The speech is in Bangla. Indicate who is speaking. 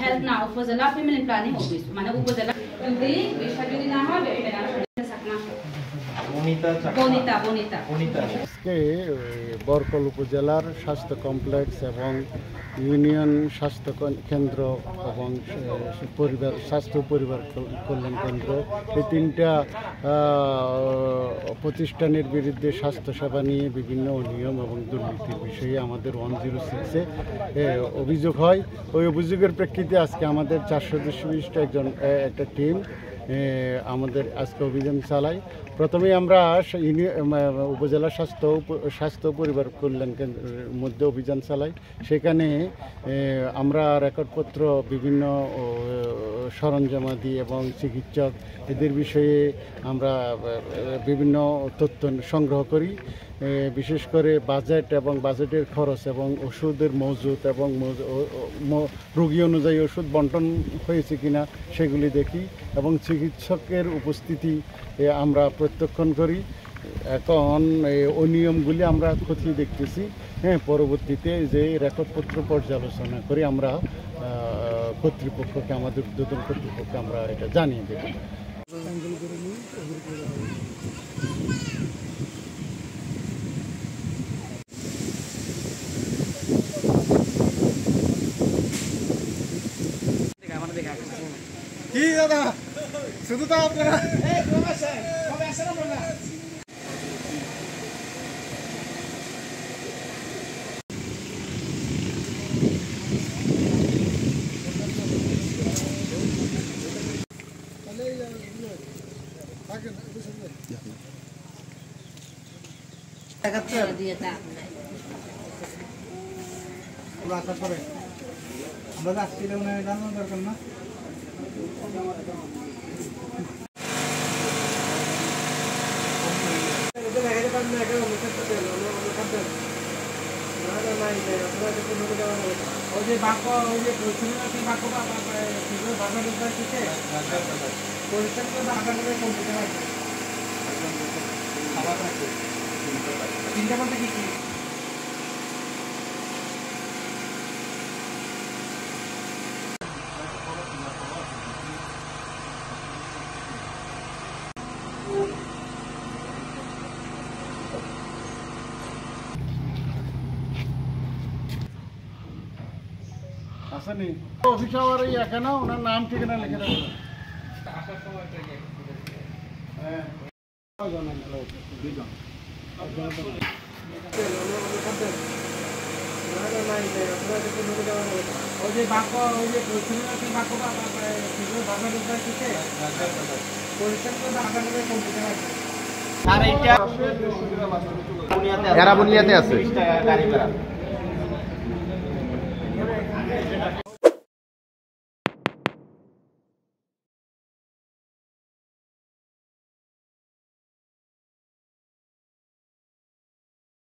Speaker 1: হেলথ না উপজেলা ফ্যামিলি প্ল্যানিং অফিস মানে উপজেলা যদি বিষয় যদি না হয়
Speaker 2: আজকে বরকল উপজেলার স্বাস্থ্য কমপ্লেক্স এবং ইউনিয়ন স্বাস্থ্য কেন্দ্র এবং স্বাস্থ্য পরিবার কল্যাণ কেন্দ্র এই তিনটা প্রতিষ্ঠানের বিরুদ্ধে স্বাস্থ্যসেবা নিয়ে বিভিন্ন অনিয়ম এবং দুর্নীতির বিষয়ে আমাদের 106-এ অভিযোগ হয়। ওই অভিযোগের প্রেক্ষিতে আজকে আমাদের 4 সদস্য বিশিষ্ট একটা টিম আমাদের আজকে অভিযান চালাই। প্রথমেই আমরা উপজেলা স্বাস্থ্য পরিবার কল্যাণ কেন্দ্রের মধ্যে অভিযান চালাই। সেখানে আমরা রেকর্ডপত্র বিভিন্ন সরঞ্জামাদি এবং চিকিৎসক এদের বিষয়ে আমরা বিভিন্ন তথ্য সংগ্রহ করি। বিশেষ করে বাজেট এবং বাজেটের খরচ এবং ওষুধের মজুত এবং রোগী অনুযায়ী ওষুধ বন্টন হয়েছে কিনা সেগুলি দেখি এবং চিকিৎসকের উপস্থিতি আমরা প্রত্যক্ষণ করি। এখন অনিয়মগুলি আমরা খতিয়ে দেখতেছি। পরবর্তীতে যে রেকর্ডপত্র পর্যালোচনা করে আমরা কর্তৃপক্ষকে আমাদের ঊর্ধ্বতন কর্তৃপক্ষকে আমরা এটা জানিয়ে দেব।
Speaker 3: কি দাদা শুধু তো আপনারা আমরা আসছি জানানো দরকার না। তিনটা বলতে কি
Speaker 2: আসেনি অফিস আওয়ার এখানে ওনার নাম ঠিকানা লিখে দেবেন।
Speaker 4: এরা বুনিয়াতে আছে।